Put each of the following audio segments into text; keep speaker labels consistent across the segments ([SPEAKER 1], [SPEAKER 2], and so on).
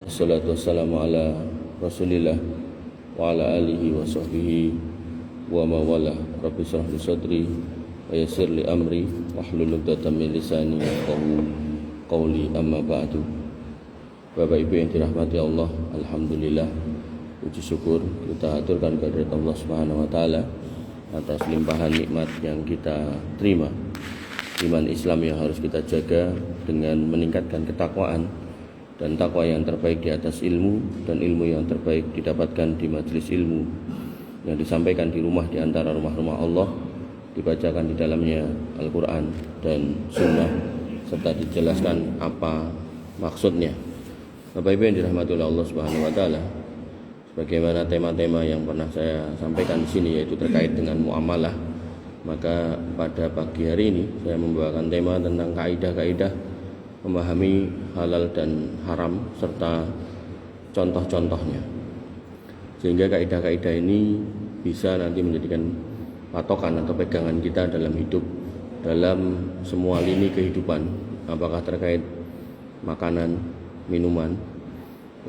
[SPEAKER 1] Assalatu wassalamu ala Rasulillah wa ala alihi wa sahbihi wa mawala. Rabbi shrah li sadri wa yassir li amri wahlul 'uqdatam min lisani yafqahu qawli, amma ba'du. Bapak Ibu yang dirahmati Allah, alhamdulillah, puji syukur kita aturkan kehadirat Allah Subhanahu wa taala atas limpahan nikmat yang kita terima. Iman Islam yang harus kita jaga dengan meningkatkan ketakwaan, dan takwa yang terbaik di atas ilmu, dan ilmu yang terbaik didapatkan di majelis ilmu yang disampaikan di rumah di antara rumah-rumah Allah, dibacakan di dalamnya Al-Quran dan Sunnah, serta dijelaskan apa maksudnya. Bapak Ibu yang dirahmati oleh Allah Subhanahu wa taala, sebagaimana tema-tema yang pernah saya sampaikan di sini, yaitu terkait dengan muamalah, maka pada pagi hari ini saya membawakan tema tentang kaidah-kaidah memahami halal dan haram serta contoh-contohnya, sehingga kaidah-kaidah ini bisa nanti menjadikan patokan atau pegangan kita dalam hidup, dalam semua lini kehidupan, apakah terkait makanan, minuman,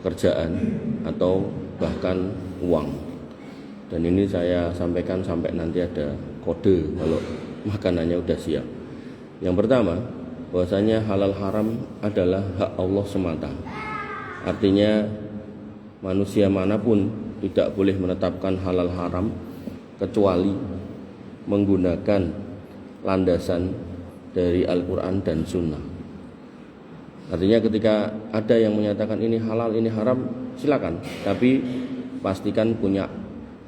[SPEAKER 1] pekerjaan, atau bahkan uang. Dan ini saya sampaikan sampai nanti ada kode kalau makanannya udah siap. Yang pertama, bahwasanya halal haram adalah hak Allah semata. Artinya manusia manapun tidak boleh menetapkan halal haram kecuali menggunakan landasan dari Al-Quran dan Sunnah. Artinya ketika ada yang menyatakan ini halal, ini haram, silakan, tapi pastikan punya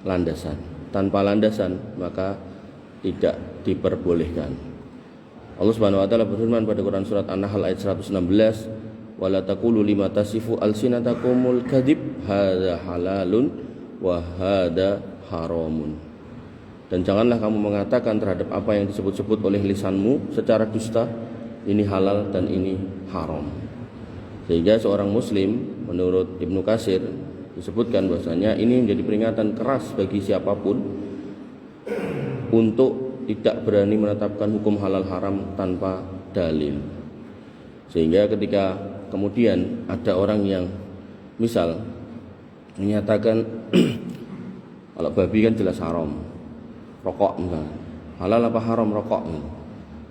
[SPEAKER 1] landasan. Tanpa landasan maka tidak diperbolehkan. Allah Subhanahu wa taala berfirman pada Quran surat An-Nahl ayat 116, "Wala taqulu lima tasifu alsinatakumul kadzib hadza halalun wa hadza haramun." Dan janganlah kamu mengatakan terhadap apa yang disebut-sebut oleh lisanmu secara dusta, ini halal dan ini haram. Sehingga seorang muslim, menurut Ibnu Katsir, disebutkan bahwasanya ini menjadi peringatan keras bagi siapapun untuk tidak berani menetapkan hukum halal haram tanpa dalil. Sehingga ketika kemudian ada orang yang misal menyatakan kalau babi kan jelas haram, rokok enggak, halal apa haram rokok,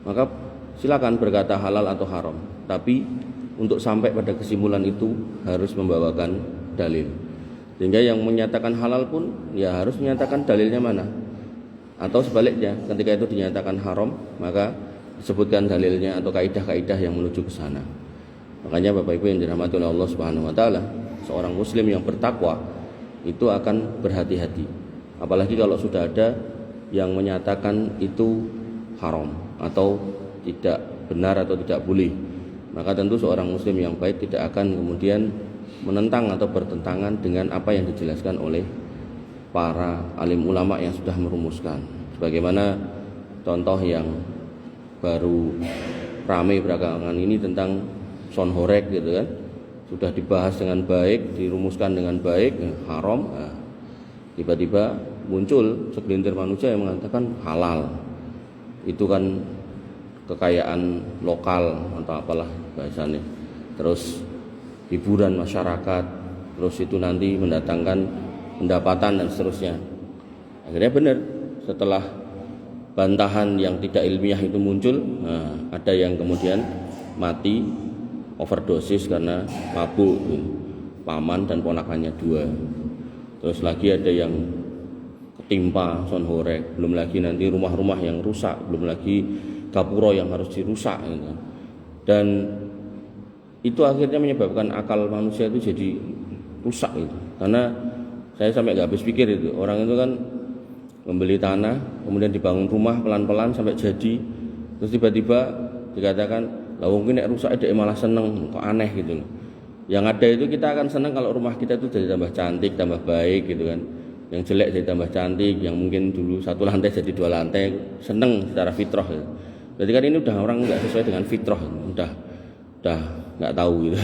[SPEAKER 1] maka silakan berkata halal atau haram, tapi untuk sampai pada kesimpulan itu harus membawakan dalil. Sehingga yang menyatakan halal pun ya harus menyatakan dalilnya mana. Atau sebaliknya, ketika itu dinyatakan haram, maka disebutkan dalilnya atau kaidah-kaidah yang menuju ke sana. Makanya Bapak Ibu yang dirahmati oleh Allah Subhanahu wa taala, seorang muslim yang bertakwa itu akan berhati-hati. Apalagi kalau sudah ada yang menyatakan itu haram atau tidak benar atau tidak boleh, maka tentu seorang muslim yang baik tidak akan kemudian menentang atau bertentangan dengan apa yang dijelaskan oleh para alim ulama yang sudah merumuskan. Sebagaimana contoh yang baru ramai belakangan ini tentang sonhorek gitu kan, sudah dibahas dengan baik, dirumuskan dengan baik, haram, tiba-tiba muncul segelintir manusia yang mengatakan halal. Itu kan kekayaan lokal atau apalah bahasanya, terus hiburan masyarakat, terus itu nanti mendatangkan pendapatan dan seterusnya. Akhirnya benar, setelah bantahan yang tidak ilmiah itu muncul, ada yang kemudian mati overdosis karena mabuk, paman dan ponakannya dua. Terus lagi ada yang ketimpa sonhorek, belum lagi nanti rumah-rumah yang rusak, belum lagi gapuro yang harus dirusak gitu. Dan itu akhirnya menyebabkan akal manusia itu jadi rusak gitu. Karena saya sampai nggak habis pikir itu, orang itu kan membeli tanah, kemudian dibangun rumah pelan-pelan sampai jadi, terus tiba-tiba dikatakan, lah mungkin nek rusak dia malah seneng, kok aneh gitu loh. Yang ada itu kita akan seneng kalau rumah kita itu jadi tambah cantik, tambah baik gitu kan. Yang jelek jadi tambah cantik, yang mungkin dulu satu lantai jadi dua lantai, seneng secara fitrah gitu. Berarti kan ini udah orang nggak sesuai dengan fitrah, udah nggak tahu gitu.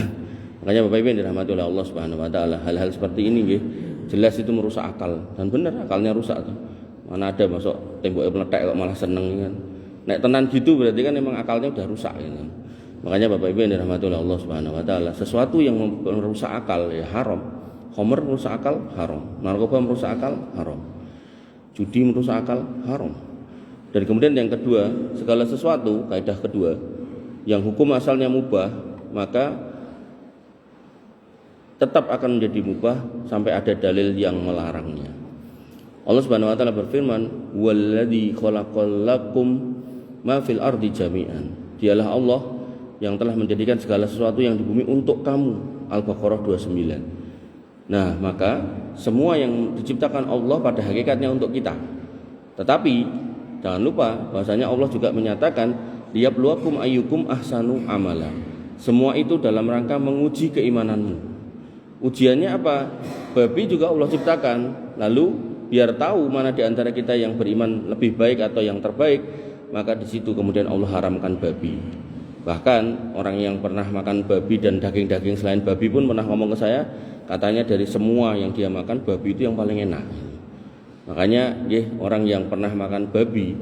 [SPEAKER 1] Makanya Bapak Ibu yang dirahmati oleh Allah Subhanahu wa taala, hal-hal seperti ini nggih, jelas itu merusak akal, dan benar akalnya rusak tuh. Mana ada masuk temboknya meletek kok malah seneng kan. Nek tenan gitu berarti kan memang akalnya udah rusak gitu. Makanya Bapak Ibu yang dirahmati oleh Allah Subhanahu wa taala, sesuatu yang merusak akal ya haram. Khamr merusak akal haram, narkoba merusak akal haram, judi merusak akal haram. Dan kemudian yang kedua, segala sesuatu, kaidah kedua, yang hukum asalnya mubah, maka tetap akan menjadi mubah sampai ada dalil yang melarangnya. Allah Subhanahu wa taala berfirman, "Walladzi khalaqalakum ma fil ardi jami'an." Dialah Allah yang telah menjadikan segala sesuatu yang di bumi untuk kamu. Al-Baqarah 29. Nah, maka semua yang diciptakan Allah pada hakikatnya untuk kita. Tetapi jangan lupa bahwasanya Allah juga menyatakan liyabluwakum ayyukum ahsanu amala. Semua itu dalam rangka menguji keimananmu. Ujiannya apa? Babi juga Allah ciptakan. Lalu biar tahu mana di antara kita yang beriman lebih baik atau yang terbaik, maka di situ kemudian Allah haramkan babi. Bahkan orang yang pernah makan babi dan daging-daging selain babi pun pernah ngomong ke saya, katanya dari semua yang dia makan, babi itu yang paling enak. Makanya orang yang pernah makan babi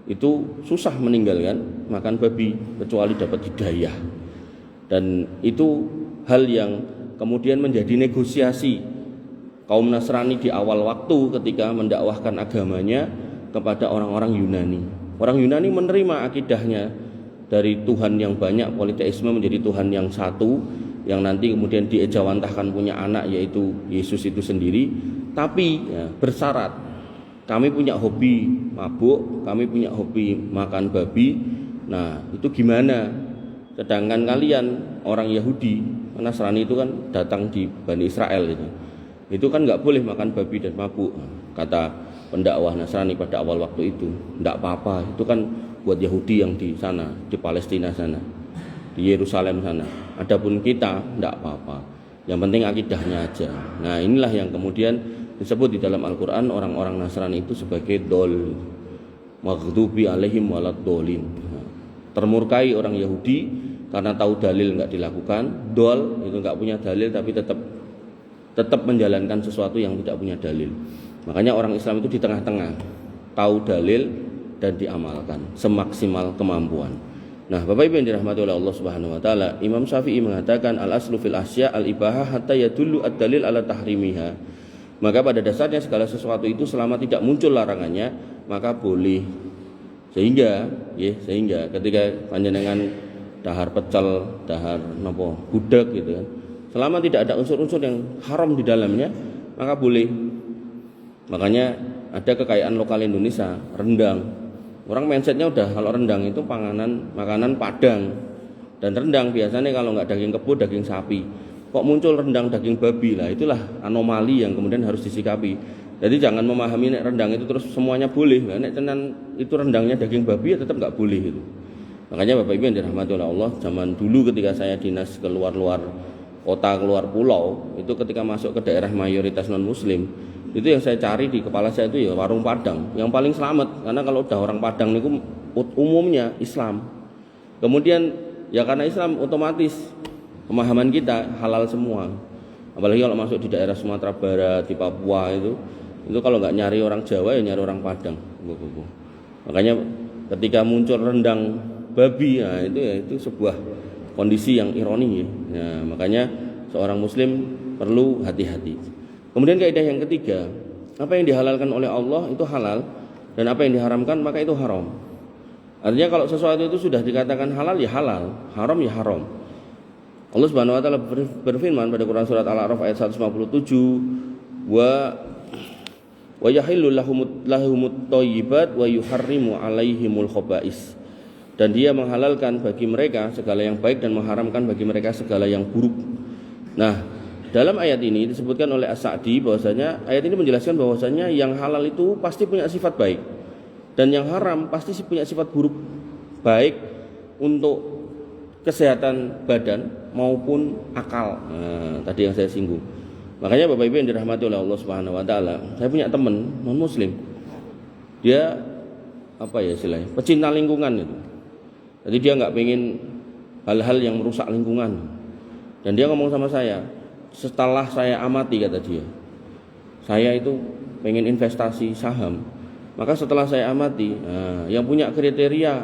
[SPEAKER 1] itu susah meninggalkan makan babi kecuali dapat hidayah. Dan itu hal yang kemudian menjadi negosiasi kaum Nasrani di awal waktu ketika mendakwahkan agamanya kepada orang-orang Yunani. Orang Yunani menerima akidahnya dari Tuhan yang banyak, politeisme menjadi Tuhan yang satu, yang nanti kemudian diejawantahkan punya anak yaitu Yesus itu sendiri, tapi ya, bersyarat kami punya hobi mabuk, kami punya hobi makan babi. Nah itu gimana? Sedangkan kalian orang Yahudi, Nasrani itu kan datang di Bani Israel itu kan nggak boleh makan babi dan mabuk, kata pendakwah Nasrani pada awal waktu itu. Nggak apa-apa, itu kan buat Yahudi yang di sana, di Palestina sana, di Yerusalem sana. Adapun kita nggak apa-apa, yang penting akidahnya aja. Nah inilah yang kemudian disebut di dalam Al-Quran orang-orang Nasrani itu sebagai dol, maghdubi alaihim waladdolin. Termurkai orang Yahudi karena tahu dalil nggak dilakukan. Dol itu nggak punya dalil tapi tetap menjalankan sesuatu yang tidak punya dalil. Makanya orang Islam itu di tengah-tengah, tahu dalil dan diamalkan semaksimal kemampuan. Nah, Bapak Ibu yang dirahmati oleh Allah Subhanahu wa taala, Imam Syafi'i mengatakan al-aslu fil asya al-ibahah hatta yadullu ad-dalil ala tahrimiha. Maka pada dasarnya segala sesuatu itu selama tidak muncul larangannya, maka boleh. Sehingga ketika panjenengan dahar pecel, dahar napa gudeg gitu kan, selama tidak ada unsur-unsur yang haram di dalamnya, maka boleh. Makanya ada kekayaan lokal Indonesia, rendang. Orang mindsetnya udah kalau rendang itu makanan Padang, dan rendang biasanya kalau nggak daging kebo, daging sapi. Kok muncul rendang daging babi? Lah itulah anomali yang kemudian harus disikapi. Jadi jangan memahami rendang itu terus semuanya boleh. Nek tenan itu rendangnya daging babi ya tetap nggak boleh itu. Makanya Bapak Ibu yang dirahmati oleh Allah, zaman dulu ketika saya dinas keluar kota, keluar pulau, itu ketika masuk ke daerah mayoritas non muslim, itu yang saya cari di kepala saya itu ya warung Padang yang paling selamat, karena kalau udah orang Padang itu umumnya Islam. Kemudian ya karena Islam otomatis pemahaman kita halal semua. Apalagi kalau masuk di daerah Sumatera Barat, di Papua itu kalau nggak nyari orang Jawa ya nyari orang Padang. Makanya ketika muncul rendang babi, nah itu sebuah kondisi yang ironi ya. Nah, makanya seorang muslim perlu hati-hati. Kemudian kaidah yang ketiga, apa yang dihalalkan oleh Allah itu halal, dan apa yang diharamkan maka itu haram. Artinya kalau sesuatu itu sudah dikatakan halal ya halal, haram ya haram. Allah Subhanahu wa taala berfirman pada Quran surat Al-A'raf ayat 157, wa yahillu lahumut thayyibat wa yuharrimu alaihimul khaba'is. Dan dia menghalalkan bagi mereka segala yang baik dan mengharamkan bagi mereka segala yang buruk. Nah, dalam ayat ini disebutkan oleh As-Sa'di bahwasanya ayat ini menjelaskan bahwasanya yang halal itu pasti punya sifat baik dan yang haram pasti punya sifat buruk, baik untuk kesehatan badan maupun akal. Nah, tadi yang saya singgung. Makanya Bapak Ibu yang dirahmati oleh Allah Subhanahu wa taala, saya punya teman non muslim. Dia istilahnya pecinta lingkungan itu. Jadi dia nggak pengen hal-hal yang merusak lingkungan. Dan dia ngomong sama saya, setelah saya amati, kata dia, saya itu pengen investasi saham. Maka setelah saya amati, yang punya kriteria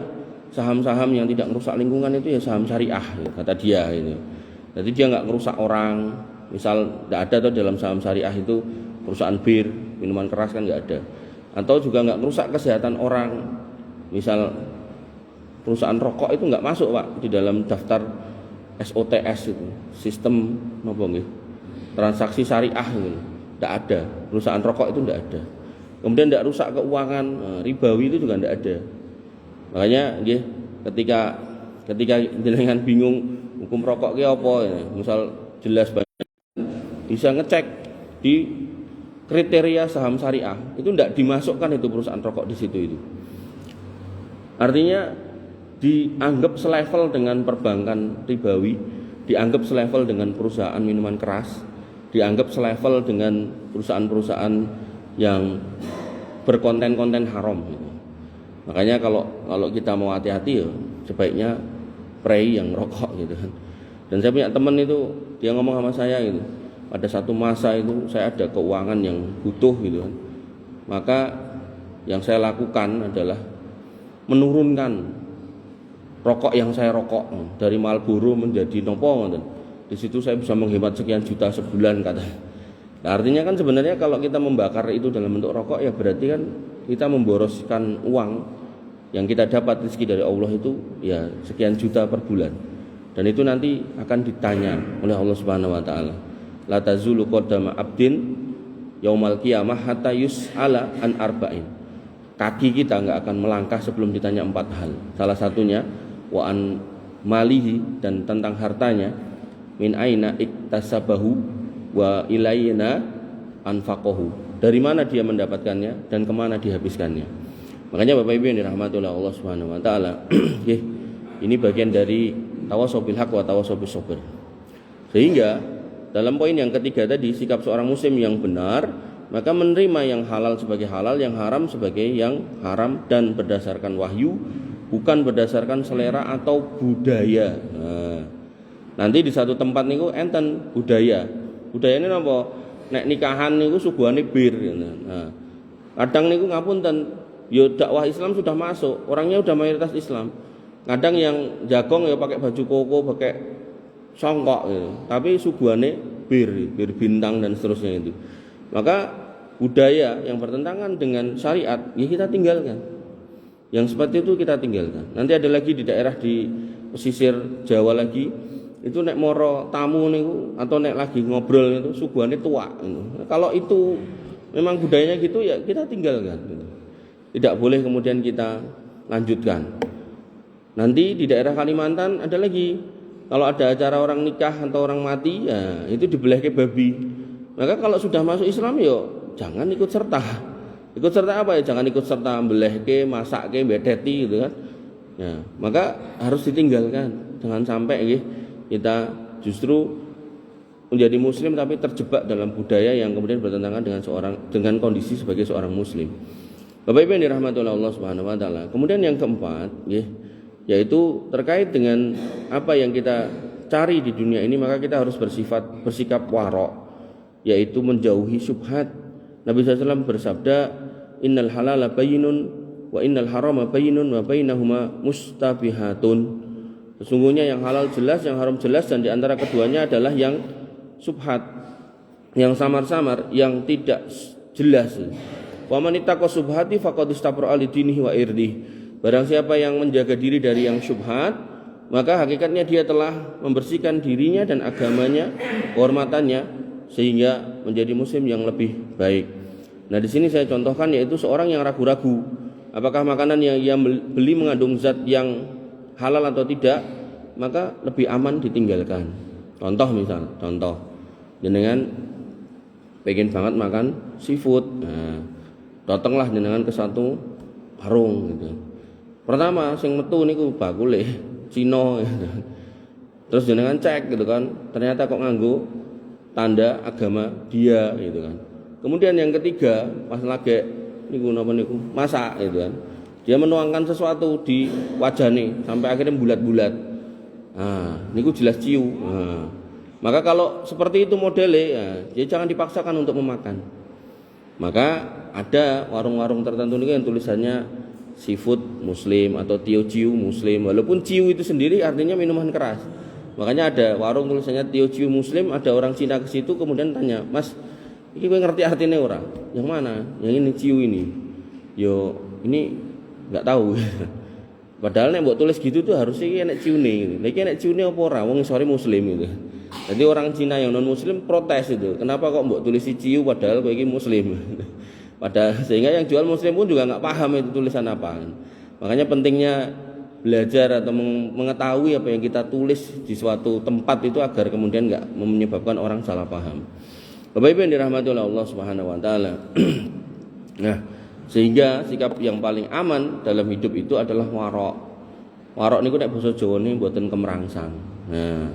[SPEAKER 1] saham-saham yang tidak merusak lingkungan itu ya saham syariah, kata dia ini. Jadi dia nggak merusak orang. Misal tidak ada tuh dalam saham syariah itu perusahaan bir, minuman keras kan nggak ada. Atau juga nggak merusak kesehatan orang. Misal perusahaan rokok itu nggak masuk Pak di dalam daftar SOTS itu, sistem apa nggih? Transaksi syariah itu. Tidak ada. Perusahaan rokok itu tidak ada. Kemudian tidak rusak keuangan, ribawi itu juga tidak ada. Makanya nggih, ketika jenengan bingung hukum rokok ki apa ya, misal jelas banget bisa ngecek di kriteria saham syariah, itu tidak dimasukkan itu perusahaan rokok di situ itu. Artinya dianggap selevel dengan perbankan ribawi, dianggap selevel dengan perusahaan minuman keras, dianggap selevel dengan perusahaan-perusahaan yang berkonten-konten haram gitu. Makanya kalau kita mau hati-hati ya sebaiknya prei yang rokok gitu kan. Dan saya punya teman itu, dia ngomong sama saya gitu, pada satu masa itu saya ada keuangan yang butuh gitu kan. Maka yang saya lakukan adalah menurunkan rokok yang saya rokok dari Marlboro menjadi nopo. Di situ saya bisa menghemat sekian juta sebulan katanya. Nah, artinya kan sebenarnya kalau kita membakar itu dalam bentuk rokok ya berarti kan kita memboroskan uang yang kita dapat rezeki dari Allah itu ya sekian juta per bulan. Dan itu nanti akan ditanya oleh Allah Subhanahu wa taala. La tazulu qadama abdin yaumal qiyamah hatta yus'ala an arba'in. Kaki kita enggak akan melangkah sebelum ditanya 4 hal. Salah satunya wa an malihi, dan tentang hartanya, min aina iktasabahu wa ilayna anfaqahu, dari mana dia mendapatkannya dan kemana dihabiskannya. Makanya Bapak Ibu yang dirahmati oleh Allah Subhanahu wa taala, ini bagian dari tawasobil haq wa tawasobil sabr. Sehingga dalam poin yang ketiga tadi, sikap seorang muslim yang benar, maka menerima yang halal sebagai halal, yang haram sebagai yang haram, dan berdasarkan wahyu, bukan berdasarkan selera atau budaya. Nanti di satu tempat niku enten budaya ini apa? Nek nikahan niku suguhane bir. Nah, kadang niku ngapunten, yo dakwah Islam sudah masuk, orangnya udah mayoritas Islam. Kadang yang jagong ya pakai baju koko, pakai songkok gitu. Tapi suguhane bir bintang dan seterusnya itu. Maka budaya yang bertentangan dengan syariat ya kita tinggalkan. Yang seperti itu kita tinggalkan. Nanti ada lagi di daerah di pesisir Jawa lagi, itu nek moro tamu niku atau nek lagi ngobrol itu suguhane tua gitu. Kalau itu memang budayanya gitu ya kita tinggalkan gitu. Tidak boleh kemudian kita lanjutkan. Nanti di daerah Kalimantan ada lagi, kalau ada acara orang nikah atau orang mati ya itu dibelehke babi. Maka kalau sudah masuk Islam ya jangan ikut serta. Ikut serta apa ya? Jangan ikut serta belehke, masakke, bedeti gitu kan. Ya, maka harus ditinggalkan. Jangan sampai kita justru menjadi muslim tapi terjebak dalam budaya yang kemudian bertentangan dengan kondisi sebagai seorang muslim. Bapak Ibu yang dirahmati oleh Allah Subhanahu wa taala. Kemudian yang keempat, yaitu terkait dengan apa yang kita cari di dunia ini, maka kita harus bersikap warok, yaitu menjauhi syubhat. Nabi SAW bersabda, innal halala bayyinun wa innal harama bayyinun wa bainahuma mustabihatun. Sesungguhnya yang halal jelas, yang haram jelas, dan di antara keduanya adalah yang subhat, yang samar-samar, yang tidak jelas. Wa man ittaqa subhati faqad istabra li dinihi wa irdihi. Barang siapa yang menjaga diri dari yang syubhat, maka hakikatnya dia telah membersihkan dirinya dan agamanya, kehormatannya, sehingga menjadi muslim yang lebih baik. Nah, di sini saya contohkan yaitu seorang yang ragu-ragu apakah makanan yang ia beli mengandung zat yang halal atau tidak, maka lebih aman ditinggalkan. Contoh jenengan pengen banget makan seafood. Nah, datanglah jenengan ke satu warung gitu. Pertama sing metu niku bakule Cina gitu. Terus jenengan cek gitu kan, ternyata kok nganggo tanda agama dia gitu kan. Kemudian yang ketiga, pas lagi niku napa niku masak gitu kan. Dia menuangkan sesuatu di wajahnya sampai akhirnya bulat-bulat. Nah, niku jelas ciu. Nah, maka kalau seperti itu modelnya, ya jangan dipaksakan untuk memakan. Maka ada warung-warung tertentu niku yang tulisannya seafood Muslim atau Tio Ciu Muslim, walaupun Ciu itu sendiri artinya minuman keras. Makanya ada warung tulisannya Tio Ciu Muslim, ada orang Cina ke situ kemudian tanya, "Mas, ini gue ngerti artinya ora?" "Yang mana?" "Yang ini Ciu ini." "Yo, ini enggak tahu." Padahal nek mbok tulis gitu tuh harusnya iki enek ciune gitu. Lah iki enek ciune apa ora? Wong sore Muslim gitu. Jadi orang Cina yang non Muslim protes itu. Kenapa kok mbok tulis Ciu padahal kowe iki Muslim? Padahal sehingga yang jual Muslim pun juga nggak paham itu tulisan apa. Makanya pentingnya belajar atau mengetahui apa yang kita tulis di suatu tempat itu agar kemudian nggak menyebabkan orang salah paham. Bapak Ibu yang dirahmati oleh Allah Subhanahu wa taala. Nah, sehingga sikap yang paling aman dalam hidup itu adalah warok. Warok niku nek basa Jawane mboten kemrangsang. Nah,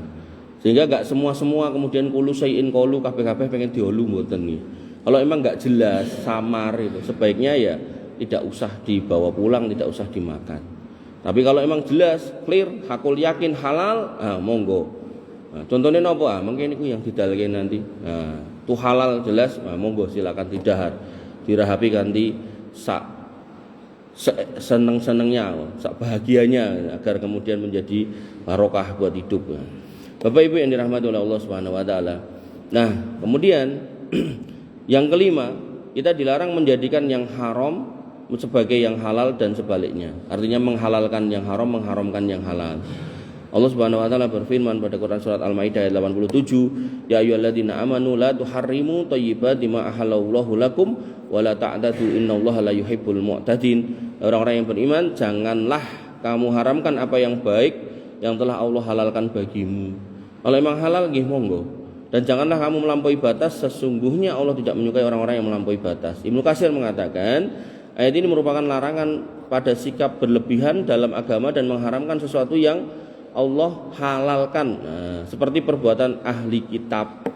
[SPEAKER 1] sehingga enggak semua kemudian kulu sayin kolu kabeh-kabeh pengen diolu mboten nggih. Kalau emang enggak jelas, samar itu sebaiknya ya tidak usah dibawa pulang, tidak usah dimakan. Tapi kalau emang jelas, clear, hakul yakin halal, monggo. Nah, contohnya napa? Mungkin niku yang didalke nanti. Nah, itu halal jelas, monggo silakan didahar. Dirahapi ganti sak seneng-senengnya, sak bahagianya agar kemudian menjadi barokah buat hidup. Bapak Ibu yang dirahmati oleh Allah Subhanahu wa taala. Nah, kemudian yang kelima, kita dilarang menjadikan yang haram sebagai yang halal dan sebaliknya. Artinya menghalalkan yang haram, mengharamkan yang halal. Allah Subhanahu wa taala berfirman pada Quran surat Al-Maidah ayat 87, "Ya ayyuhalladzina amanu la tuharrimu thayyibati ma ahallallahu lakum wa la ta'tadu innallaha la yuhibbul mu'tadin." Orang-orang yang beriman, janganlah kamu haramkan apa yang baik yang telah Allah halalkan bagimu. Kalau memang halal nggih monggo. Dan janganlah kamu melampaui batas, sesungguhnya Allah tidak menyukai orang-orang yang melampaui batas. Ibnu Katsir mengatakan, ayat ini merupakan larangan pada sikap berlebihan dalam agama dan mengharamkan sesuatu yang Allah halalkan. Nah, seperti perbuatan ahli kitab.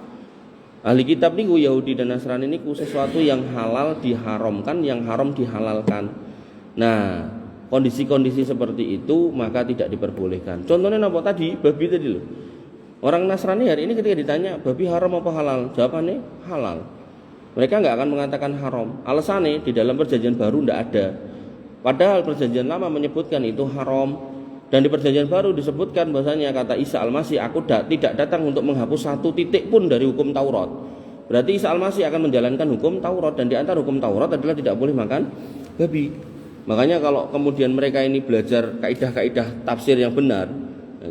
[SPEAKER 1] Ahli kitab niku Yahudi dan Nasrani niku sesuatu yang halal diharamkan, yang haram dihalalkan. Nah, kondisi-kondisi seperti itu maka tidak diperbolehkan. Contohnya apa tadi? Babi tadi loh. Orang Nasrani hari ini ketika ditanya babi haram apa halal, jawabannya halal. Mereka nggak akan mengatakan haram. Alasannya di dalam perjanjian baru tidak ada. Padahal perjanjian lama menyebutkan itu haram. Dan di perjanjian baru disebutkan bahwasanya kata Isa Al-Masih, aku tidak datang untuk menghapus satu titik pun dari hukum Taurat. Berarti Isa Al-Masih akan menjalankan hukum Taurat, dan di antara hukum Taurat adalah tidak boleh makan babi. Makanya kalau kemudian mereka ini belajar kaidah-kaidah tafsir yang benar,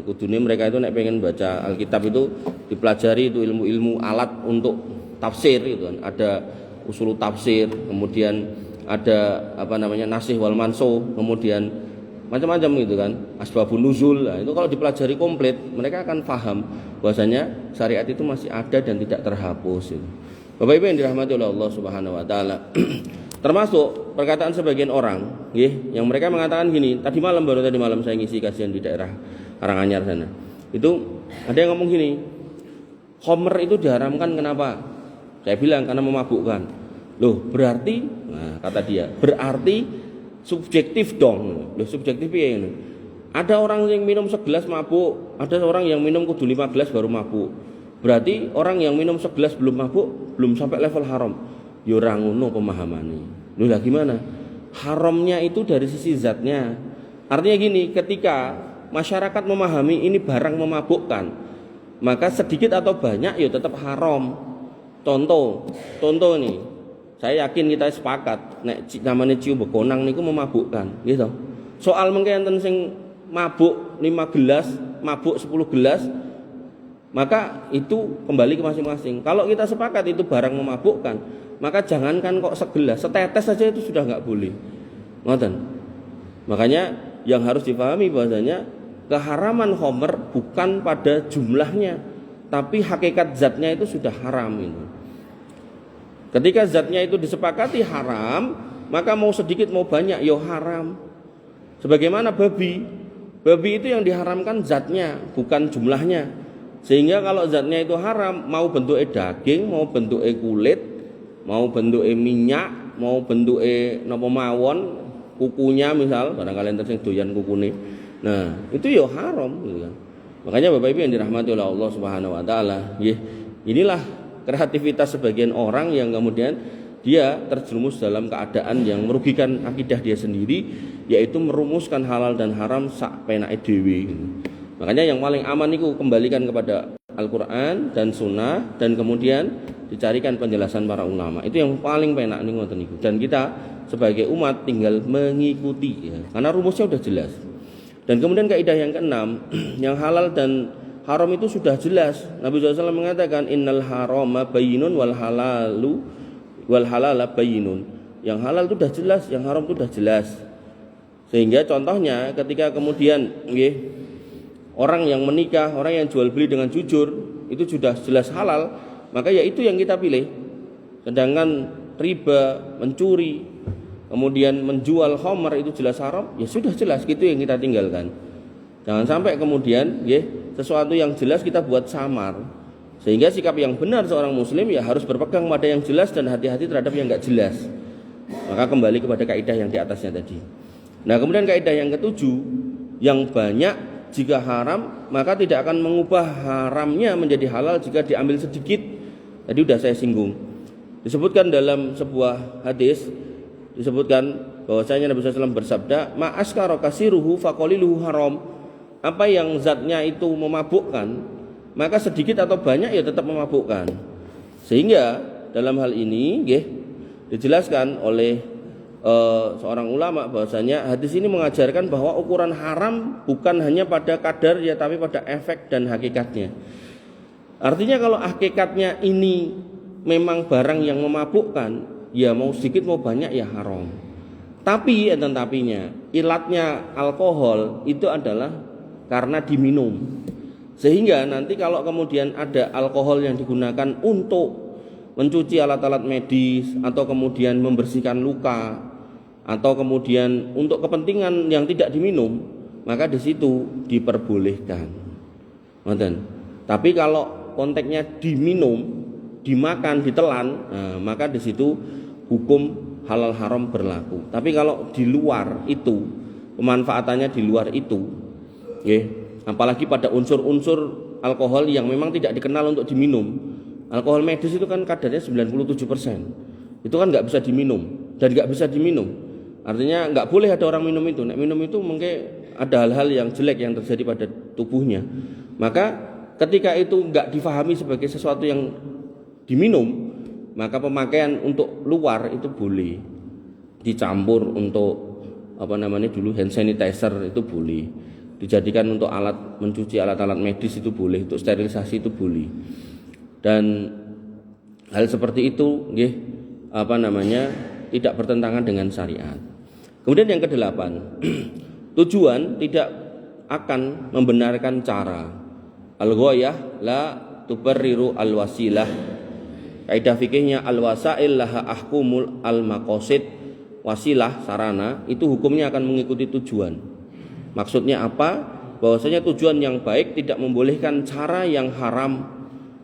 [SPEAKER 1] kudune mereka itu nek pengen baca Alkitab itu dipelajari itu ilmu-ilmu alat untuk tafsir itu kan. Ada usul tafsir, kemudian ada nasih wal mansuh, kemudian macam-macam gitu kan, asbabun nuzul. Nah, itu kalau dipelajari komplit mereka akan paham bahwasanya syariat itu masih ada dan tidak terhapus gitu. Bapak Ibu yang dirahmati oleh Allah Subhanahu wa taala. Termasuk perkataan sebagian orang, yang mereka mengatakan gini, tadi malam saya ngisi kajian di daerah Karanganyar sana. Itu ada yang ngomong gini, khamr itu diharamkan kenapa? Saya bilang karena memabukkan. Loh, berarti, nah kata dia, berarti subjektif dong. Loh, subjektif ya ini. Ada orang yang minum segelas mabuk, ada orang yang minum kudu 5 gelas baru mabuk. Berarti orang yang minum segelas belum mabuk, belum sampai level haram. Ya ora ngono pemahamannya. Loh lah gimana? Haramnya itu dari sisi zatnya. Artinya gini, ketika masyarakat memahami ini barang memabukkan, maka sedikit atau banyak ya tetap haram. Contoh nih, saya yakin kita sepakat nek namanya ciu bekonang niku memabukkan, gitu. Soal mengke enten sing mabuk 5 gelas, mabuk 10 gelas, maka itu kembali ke masing-masing. Kalau kita sepakat itu barang memabukkan, maka jangankan kok segelas, setetes saja itu sudah enggak boleh. Ngoten. Makanya yang harus dipahami bahwasanya keharaman khamr bukan pada jumlahnya, tapi hakikat zatnya itu sudah haram ini. Ketika zatnya itu disepakati haram, maka mau sedikit mau banyak ya haram. Sebagaimana babi itu yang diharamkan zatnya, bukan jumlahnya. Sehingga kalau zatnya itu haram, mau bentuknya daging, mau bentuknya kulit, mau bentuknya minyak, mau bentuknya napa mawon, kukunya misal, barangkali enten sing doyan kukune. Nah, itu ya haram gitu kan. Makanya Bapak Ibu yang dirahmati oleh Allah Subhanahu wa taala, inilah kreativitas sebagian orang yang kemudian dia terjerumus dalam keadaan yang merugikan akidah dia sendiri, yaitu merumuskan halal dan haram sak penake dhewe. Makanya yang paling aman itu kembalikan kepada Al-Quran dan Sunnah, dan kemudian dicarikan penjelasan para ulama. Itu yang paling penak nih ngoten niku. Dan kita sebagai umat tinggal mengikuti ya, karena rumusnya sudah jelas. Dan kemudian kaidah yang keenam, yang halal dan haram itu sudah jelas. Nabi SAW mengatakan innal harama bayyinun wal halala bayyinun. Yang halal itu sudah jelas, yang haram itu sudah jelas. Sehingga contohnya ketika kemudian orang yang menikah, orang yang jual beli dengan jujur itu sudah jelas halal, maka ya itu yang kita pilih. Sedangkan riba, mencuri, kemudian menjual khamar itu jelas haram, ya sudah jelas, gitu yang kita tinggalkan. Jangan sampai kemudian sesuatu yang jelas kita buat samar. Sehingga sikap yang benar seorang muslim ya harus berpegang pada yang jelas dan hati-hati terhadap yang enggak jelas. Maka kembali kepada kaidah yang di atasnya tadi. Nah, kemudian kaidah yang ketujuh, yang banyak jika haram maka tidak akan mengubah haramnya menjadi halal jika diambil sedikit. Tadi sudah saya singgung. Disebutkan dalam sebuah hadis, disebutkan bahwasanya Nabi SAW bersabda, ma askara kasiruhu faqaliluhu haram. Apa yang zatnya itu memabukkan, maka sedikit atau banyak ya tetap memabukkan. Sehingga dalam hal ini dijelaskan oleh seorang ulama bahwasanya hadis ini mengajarkan bahwa ukuran haram bukan hanya pada kadar ya, tapi pada efek dan hakikatnya. Artinya kalau hakikatnya ini memang barang yang memabukkan, ya mau sedikit mau banyak ya haram. Tapi tapinya, ilatnya alkohol itu adalah karena diminum. Sehingga nanti kalau kemudian ada alkohol yang digunakan untuk mencuci alat-alat medis, atau kemudian membersihkan luka, atau kemudian untuk kepentingan yang tidak diminum, maka di situ diperbolehkan. Tapi kalau konteksnya diminum, dimakan, ditelan, maka di situ hukum halal haram berlaku. Tapi kalau di luar itu, pemanfaatannya di luar itu, apalagi pada unsur-unsur alkohol yang memang tidak dikenal untuk diminum. Alkohol medis itu kan kadarnya 97%. Itu kan nggak bisa diminum dan nggak bisa diminum. Artinya nggak boleh ada orang minum itu. Nek minum itu mungkin ada hal-hal yang jelek yang terjadi pada tubuhnya. Maka ketika itu nggak difahami sebagai sesuatu yang diminum, maka pemakaian untuk luar itu boleh. Dicampur untuk dulu hand sanitizer itu boleh. Dijadikan untuk alat mencuci alat-alat medis itu boleh, untuk sterilisasi itu boleh. Dan hal seperti itu tidak bertentangan dengan syariat. Kemudian yang kedelapan, tujuan tidak akan membenarkan cara. Al-ghayah la tubarriru al-wasilah. Kaidah fikihnya al-wasail laha ahkumul al-maqasid. Wasilah, sarana, itu hukumnya akan mengikuti tujuan. Maksudnya apa? Bahwasanya tujuan yang baik tidak membolehkan cara yang haram.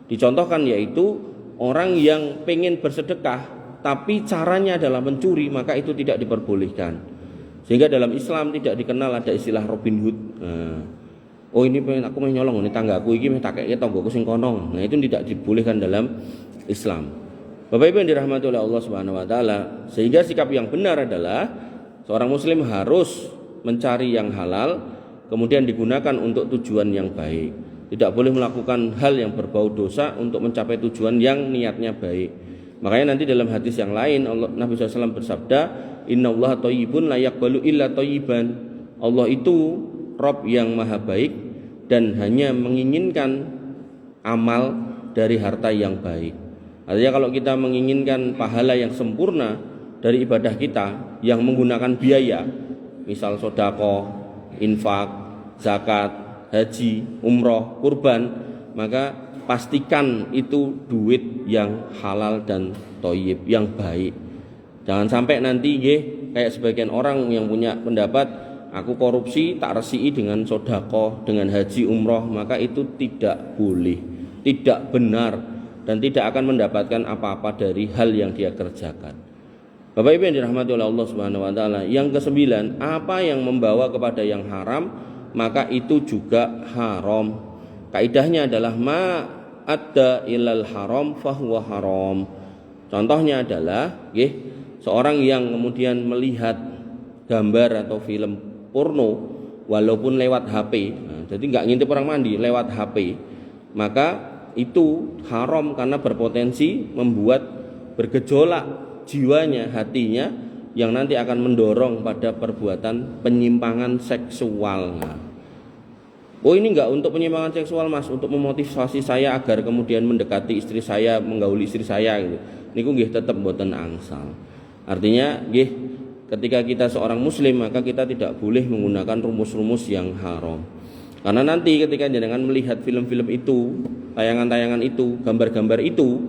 [SPEAKER 1] Dicontohkan yaitu orang yang pengen bersedekah tapi caranya adalah mencuri, maka itu tidak diperbolehkan. Sehingga dalam Islam tidak dikenal ada istilah Robin Hood. Ini aku mau nyolong ini tanggaku iki tak kek tanggoku sing kono. Nah, itu tidak dibolehkan dalam Islam. Bapak Ibu yang dirahmati oleh Allah Subhanahu wa taala, sehingga sikap yang benar adalah seorang muslim harus mencari yang halal kemudian digunakan untuk tujuan yang baik. Tidak boleh melakukan hal yang berbau dosa untuk mencapai tujuan yang niatnya baik. Makanya nanti dalam hadis yang lain Nabi SAW bersabda, innallaha thayyibun la yaqbalu illa thayyiban. Allah itu Rabb yang maha baik dan hanya menginginkan amal dari harta yang baik. Artinya kalau kita menginginkan pahala yang sempurna dari ibadah kita yang menggunakan biaya, misal sedekah, infak, zakat, haji, umroh, kurban, maka pastikan itu duit yang halal dan thayyib, yang baik. Jangan sampai nanti kayak sebagian orang yang punya pendapat, aku korupsi tak resiki dengan sedekah, dengan haji, umroh, maka itu tidak boleh, tidak benar, dan tidak akan mendapatkan apa-apa dari hal yang dia kerjakan. Bapak Ibu yang dirahmati oleh Allah Subhanahu wa taala, yang kesembilan, apa yang membawa kepada yang haram maka itu juga haram. Kaidahnya adalah ma adda ilal haram fahuwa haram. Contohnya adalah seorang yang kemudian melihat gambar atau film porno walaupun lewat HP. Nah, jadi nggak ngintip orang mandi, lewat HP. Maka itu haram karena berpotensi membuat bergejolak jiwanya, hatinya, yang nanti akan mendorong pada perbuatan penyimpangan seksual. Nah, oh ini enggak untuk penyimpangan seksual mas, untuk memotivasi saya agar kemudian mendekati istri saya, menggauli istri saya gitu. Niku nggih tetep mboten angsal. Artinya nggih ketika kita seorang muslim maka kita tidak boleh menggunakan rumus-rumus yang haram. Karena nanti ketika jenengan melihat film-film itu, tayangan-tayangan itu, gambar-gambar itu,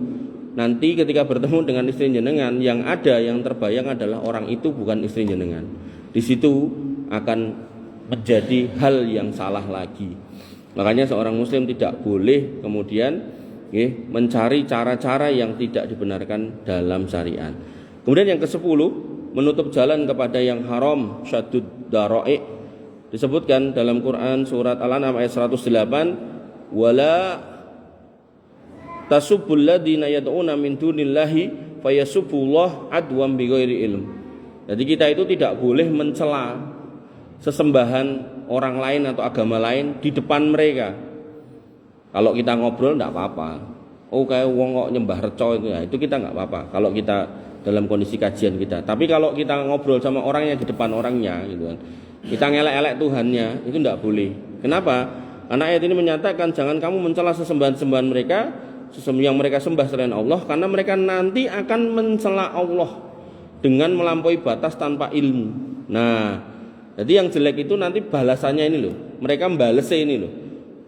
[SPEAKER 1] nanti ketika bertemu dengan istri jenengan yang ada yang terbayang adalah orang itu bukan istri jenengan. Di situ akan menjadi hal yang salah lagi. Makanya seorang muslim tidak boleh kemudian mencari cara-cara yang tidak dibenarkan dalam syariat. Kemudian yang ke-10, menutup jalan kepada yang haram, syaddud dara'i. Disebutkan dalam Quran surat Al-An'am ayat 108, wala tasubbul ladzina yad'una min dunillahi fayasubbullah adwam bighairi ilm. Jadi kita itu tidak boleh mencela sesembahan orang lain atau agama lain di depan mereka. Kalau kita ngobrol enggak apa-apa. Oh kayak wong kok nyembah reco itu ya, itu kita enggak apa-apa kalau kita dalam kondisi kajian kita. Tapi kalau kita ngobrol sama orangnya di depan orangnya gitu kan, kita ngelek-elek Tuhannya, itu enggak boleh. Kenapa? Karena ayat ini menyatakan jangan kamu mencela sesembahan-sembahan mereka yang mereka sembah selain Allah, karena mereka nanti akan mencela Allah dengan melampaui batas tanpa ilmu. Nah, jadi yang jelek itu nanti balasannya ini loh, mereka membalasnya ini loh,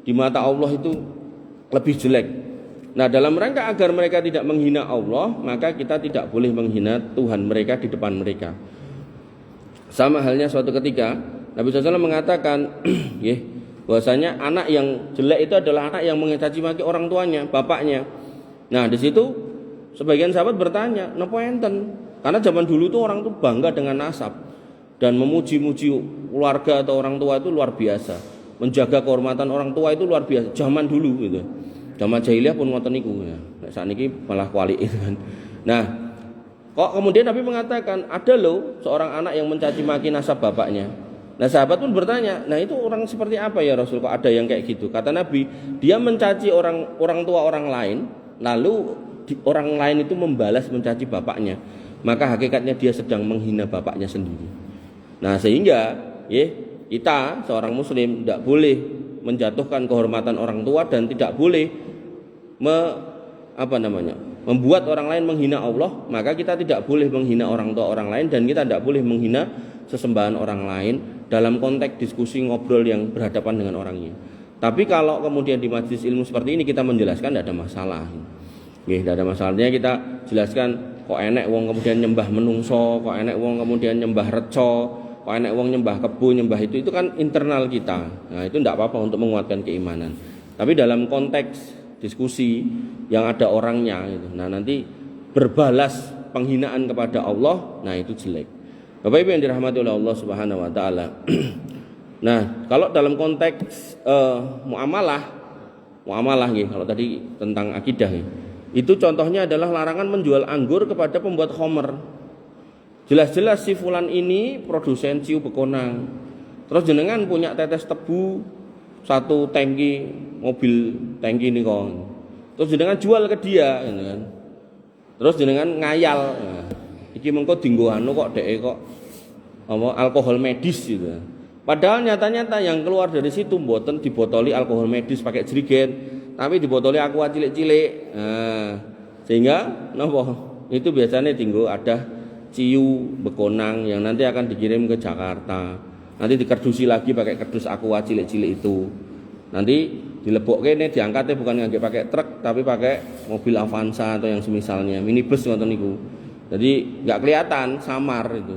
[SPEAKER 1] di mata Allah itu lebih jelek. Nah, dalam rangka agar mereka tidak menghina Allah, maka kita tidak boleh menghina Tuhan mereka di depan mereka. Sama halnya suatu ketika Nabi SAW mengatakan bahwasanya anak yang jelek itu adalah anak yang mencaci maki orang tuanya, bapaknya. Nah, di situ sebagian sahabat bertanya, "Napa enten?" Karena zaman dulu tuh orang tuh bangga dengan nasab dan memuji-muji keluarga atau orang tua itu luar biasa. Menjaga kehormatan orang tua itu luar biasa zaman dulu gitu. Zaman jahiliyah pun ngoten niku ya. Nek sakniki malah kualik itu kan. Nah, kok kemudian Nabi mengatakan ada loh seorang anak yang mencaci maki nasab bapaknya. Nah, sahabat pun bertanya, "Nah, itu orang seperti apa ya Rasul, kok ada yang kayak gitu?" Kata Nabi, dia mencaci orang tua orang lain, lalu orang lain itu membalas mencaci bapaknya. Maka hakikatnya dia sedang menghina bapaknya sendiri. Nah, sehingga kita seorang muslim tidak boleh menjatuhkan kehormatan orang tua dan tidak boleh membuat orang lain menghina Allah. Maka kita tidak boleh menghina orang tua orang lain dan kita tidak boleh menghina sesembahan orang lain dalam konteks diskusi ngobrol yang berhadapan dengan orangnya. Tapi kalau kemudian di majelis ilmu seperti ini kita menjelaskan tidak ada masalah. Tidak ada masalahnya kita jelaskan kok enek wong kemudian nyembah menungso, kok enek wong kemudian nyembah reco, kok enek wong nyembah kebo, nyembah itu kan internal kita. Nah, itu tidak apa-apa untuk menguatkan keimanan. Tapi dalam konteks diskusi yang ada orangnya gitu. Nah, nanti berbalas penghinaan kepada Allah, nah itu jelek. Bapak Ibu yang dirahmati oleh Allah Subhanahu wa taala. Nah, kalau dalam konteks muamalah nggih, kalau tadi tentang akidah nggih. Itu contohnya adalah larangan menjual anggur kepada pembuat khamr. Jelas-jelas si fulan ini produsen ciu bekonang. Terus jenengan punya tetes tebu 1 tangki mobil tangki nika. Terus jenengan jual ke dia gitu kan. Terus jenengan ngayal. Nah, iki mengko dinggo anu kok dheke kok alkohol medis gitu. Padahal nyata-nyata yang keluar dari situ mboten dibotoli alkohol medis pakai jerigen, tapi dibotoli aqua cilik-cilik. Nah, sehingga napa? Itu biasanya dinggo ada ciu bekonang yang nanti akan dikirim ke Jakarta. Nanti dikerdusi lagi pakai kerdus aqua cilik-cilik itu. Nanti dilebokke ini diangkatnya bukan ngangge pakai truk tapi pakai mobil Avanza atau yang semisalnya, minibus ngoten niku. Jadi enggak kelihatan, samar itu.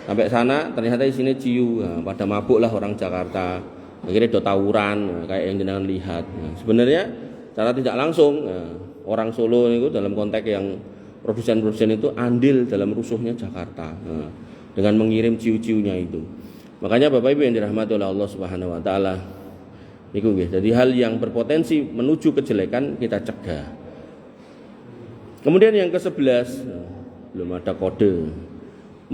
[SPEAKER 1] Sampai sana ternyata di sini ciu. Nah, pada mabuk lah orang Jakarta. Akhirnya do tawuran kayak yang jenengan lihat. Nah, sebenarnya secara tidak langsung orang Solo itu dalam konteks yang produsen-produsen itu andil dalam rusuhnya Jakarta. Nah, dengan mengirim ciu-ciunya itu. Makanya Bapak Ibu yang dirahmati oleh Allah Subhanahu wa taala, niku nggih. Jadi hal yang berpotensi menuju kejelekan kita cegah. Kemudian yang ke-11, belum ada kode.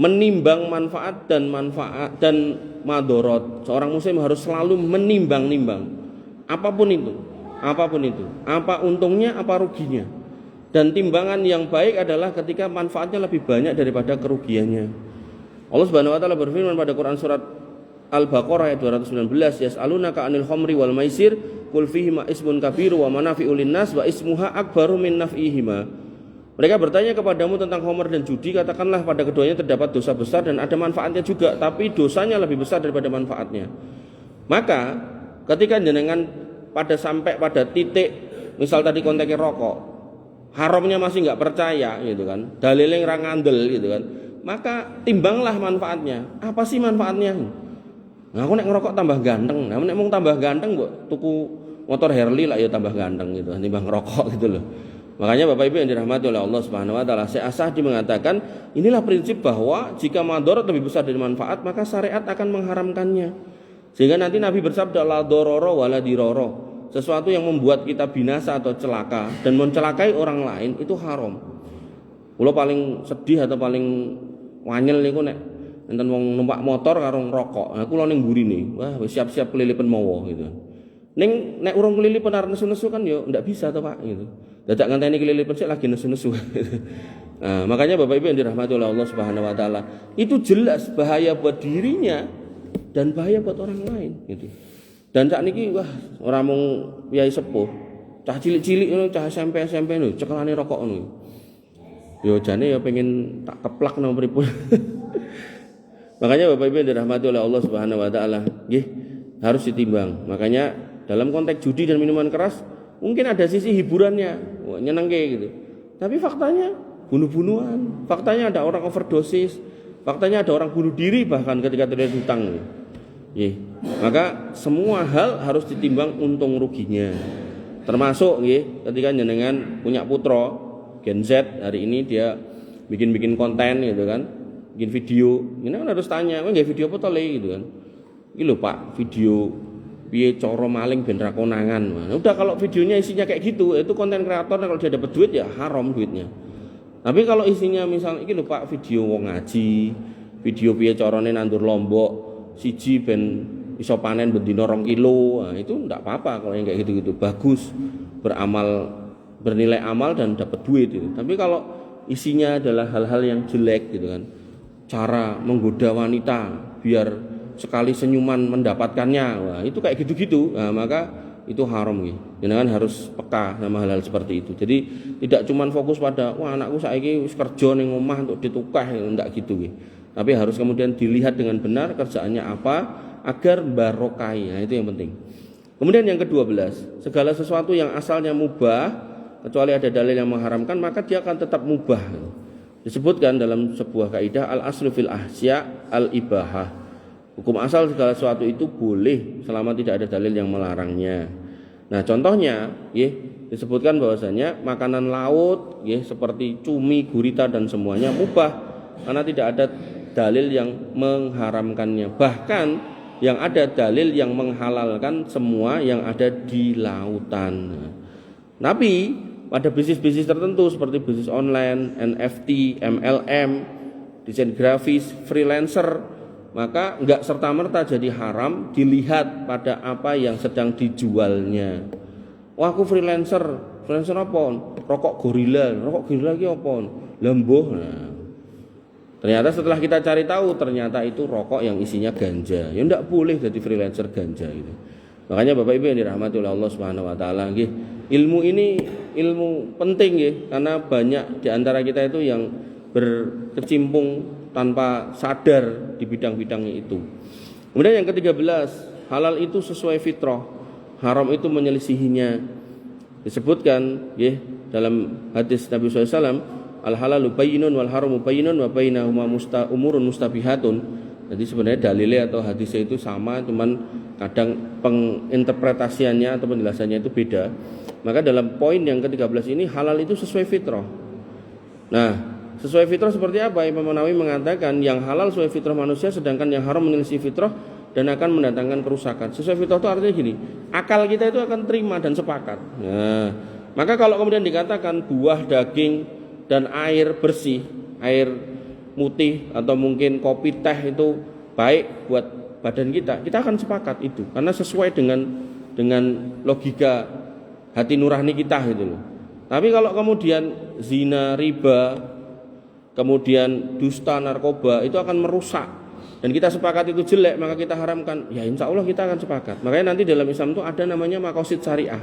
[SPEAKER 1] Menimbang manfaat dan madorot. Seorang muslim harus selalu menimbang-nimbang apapun itu, apa untungnya, apa ruginya. Dan timbangan yang baik adalah ketika manfaatnya lebih banyak daripada kerugiannya. Allah Subhanahu wa taala berfirman pada Quran surat Al-Baqarah ayat 219, yas'alunaka 'anil khamri wal maisir qul fihima ismun kabiru wa manafi'ul linnas wa ismuha akbaru min naf'ihima. Mereka bertanya kepadamu tentang khamr dan judi, katakanlah pada keduanya terdapat dosa besar dan ada manfaatnya juga, tapi dosanya lebih besar daripada manfaatnya. Maka ketika jenengan sampai pada titik, misal tadi konteksnya rokok, haramnya masih nggak percaya gitu kan, dalilnya ora ngandel gitu kan, maka timbanglah manfaatnya. Apa sih manfaatnya? Nah, aku nek ngerokok tambah ganteng. Nah, nek mau tambah ganteng kok tuku motor Harley lah ya tambah ganteng gitu, timbang ngerokok gitu loh. Makanya Bapak Ibu yang dirahmati oleh Allah Subhanahu wa taala, Syekh As-Sa'di mengatakan, inilah prinsip bahwa jika madharat lebih besar dari manfaat, maka syariat akan mengharamkannya. Sehingga nanti Nabi bersabda, la dororo wala diroro. Sesuatu yang membuat kita binasa atau celaka dan mencelakai orang lain itu haram. Kula paling sedih atau paling wanyel niku nek enten wong numpak motor karo ngrokok. Nah, kula ning mburine, wah wis siap-siap kelilipan mawa gitu. Ning nek urung kelilipan arep nesu-nesu kan ya ndak bisa to Pak gitu. Dadak ngenteni kelilipan sik lagi nesu-nesu. Nah, makanya Bapak Ibu yang dirahmati oleh Allah Subhanahu wa taala, itu jelas bahaya buat dirinya dan bahaya buat orang lain gitu. Dan saat niki wah ora mung yai sepuh, cah cilik-cilik ngono, cah SMP ngono, cekelane rokok ngono. Yo jane ya pengen tak keplak nang pripun. Makanya Bapak Ibu yang dirahmati oleh Allah Subhanahu wa taala, nggih, harus ditimbang. Makanya dalam konteks judi dan minuman keras mungkin ada sisi hiburannya, wah, nyenengke gitu. Tapi faktanya bunuh-bunuhan, faktanya ada orang overdosis, faktanya ada orang bunuh diri bahkan ketika terlilit hutang. Nggih. Maka semua hal harus ditimbang untung ruginya. Termasuk nggih ketika jenengan punya putra Gen Z hari ini dia bikin konten gitu kan, bikin video, ini kan harus tanya, nggih video apa to le gitu kan. Iki lho Pak, video piye cara maling ben ra konangan. Nah, udah kalau videonya isinya kayak gitu, itu konten kreator kalau dia dapat duit ya haram duitnya. Tapi kalau isinya misal iki lho Pak, video wong ngaji, video piye carane nandur lombok, siji ben iso panen bendina 2 kilo, nah, itu enggak apa-apa kalau yang kayak gitu-gitu. Bagus, bernilai amal dan dapat duit itu. Tapi kalau isinya adalah hal-hal yang jelek gitu kan, cara menggoda wanita biar sekali senyuman mendapatkannya, wah itu kayak gitu-gitu, nah, maka itu haram gitu. Jangan harus peka sama hal-hal seperti itu. Jadi tidak cuma fokus pada wah anakku saiki wis kerja ning omah untuk ditukah, enggak gitu gitu. Tapi harus kemudian dilihat dengan benar kerjaannya apa agar barokai. Nah, itu yang penting. Kemudian yang ke-12, segala sesuatu yang asalnya mubah kecuali ada dalil yang mengharamkan maka dia akan tetap mubah. Disebutkan dalam sebuah kaidah al-aslu fil ahsya al-ibahah. Hukum asal segala sesuatu itu boleh selama tidak ada dalil yang melarangnya. Nah, contohnya disebutkan bahwasanya makanan laut seperti cumi, gurita dan semuanya mubah karena tidak ada dalil yang mengharamkannya. Bahkan yang ada dalil yang menghalalkan semua yang ada di lautan. Tapi pada bisnis-bisnis tertentu seperti bisnis online, NFT, MLM, desain grafis, freelancer, maka enggak serta-merta jadi haram dilihat pada apa yang sedang dijualnya. Wah aku freelancer apa? Rokok gorila iki apa? Lembuh. Nah, ternyata setelah kita cari tahu ternyata itu rokok yang isinya ganja. Ya enggak boleh jadi freelancer ganja gitu. Makanya Bapak Ibu yang dirahmati oleh Allah Subhanahu wa taala, nggih, ilmu ini ilmu penting nggih, karena banyak di antara kita itu yang berkecimpung tanpa sadar di bidang-bidangnya itu. Kemudian yang ke-13, halal itu sesuai fitrah, haram itu menyelisihinya. Disebutkan dalam hadis Nabi SAW, al-halalu bayyinun wal haramu bayyinun wa bainahuma umurun mustabihatun. Jadi sebenarnya dalilnya atau hadisnya itu sama, cuman kadang penginterpretasiannya atau penjelasannya itu beda. Maka dalam poin yang ke-13 ini halal itu sesuai fitrah. Nah, sesuai fitrah seperti apa? Imam Nawawi mengatakan yang halal sesuai fitrah manusia, sedangkan yang haram menyelisih fitrah dan akan mendatangkan kerusakan. Sesuai fitrah itu artinya gini, akal kita itu akan terima dan sepakat. Nah, maka kalau kemudian dikatakan buah, daging, dan air bersih, air putih atau mungkin kopi teh itu baik buat badan kita akan sepakat itu karena sesuai dengan logika hati nurani kita gitu loh. Tapi kalau kemudian zina, riba, kemudian dusta, narkoba itu akan merusak dan kita sepakat itu jelek, maka kita haramkan, ya insya Allah kita akan sepakat. Makanya nanti dalam Islam itu ada namanya maqasid syariah.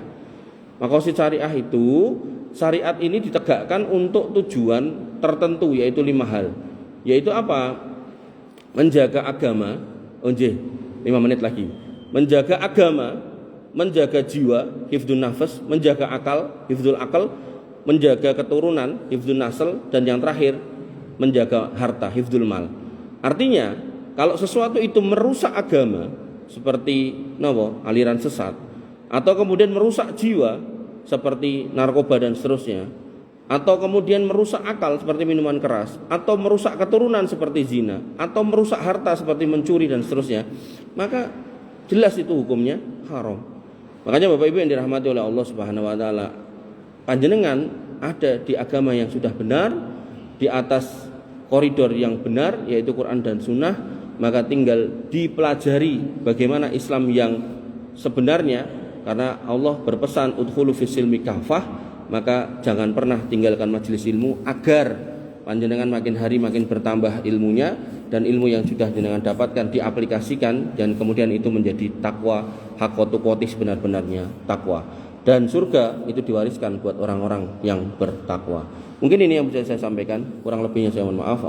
[SPEAKER 1] Maqasid syariah itu, syariat ini ditegakkan untuk tujuan tertentu, yaitu 5 hal. Yaitu apa? Menjaga agama, 5 menit lagi. Menjaga agama, menjaga jiwa, hifdzun nafas, menjaga akal, hifdzul akal, menjaga keturunan, hifdzun nasl, dan yang terakhir menjaga harta, hifdzul mal. Artinya, kalau sesuatu itu merusak agama seperti aliran sesat, atau kemudian merusak jiwa seperti narkoba dan seterusnya, atau kemudian merusak akal seperti minuman keras, atau merusak keturunan seperti zina, atau merusak harta seperti mencuri dan seterusnya, maka jelas itu hukumnya haram. Makanya Bapak Ibu yang dirahmati oleh Allah Subhanahu wa taala, panjenengan ada di agama yang sudah benar, di atas koridor yang benar yaitu Quran dan Sunnah, maka tinggal dipelajari bagaimana Islam yang sebenarnya, karena Allah berpesan udkhulu fis-silmi kafah, maka jangan pernah tinggalkan majelis ilmu agar panjenengan makin hari makin bertambah ilmunya dan ilmu yang sudah jenengan dapatkan diaplikasikan dan kemudian itu menjadi takwa, haqqatu qoti sebenar-benarnya takwa, dan surga itu diwariskan buat orang-orang yang bertakwa. Mungkin ini yang bisa saya sampaikan, kurang lebihnya saya mohon maaf.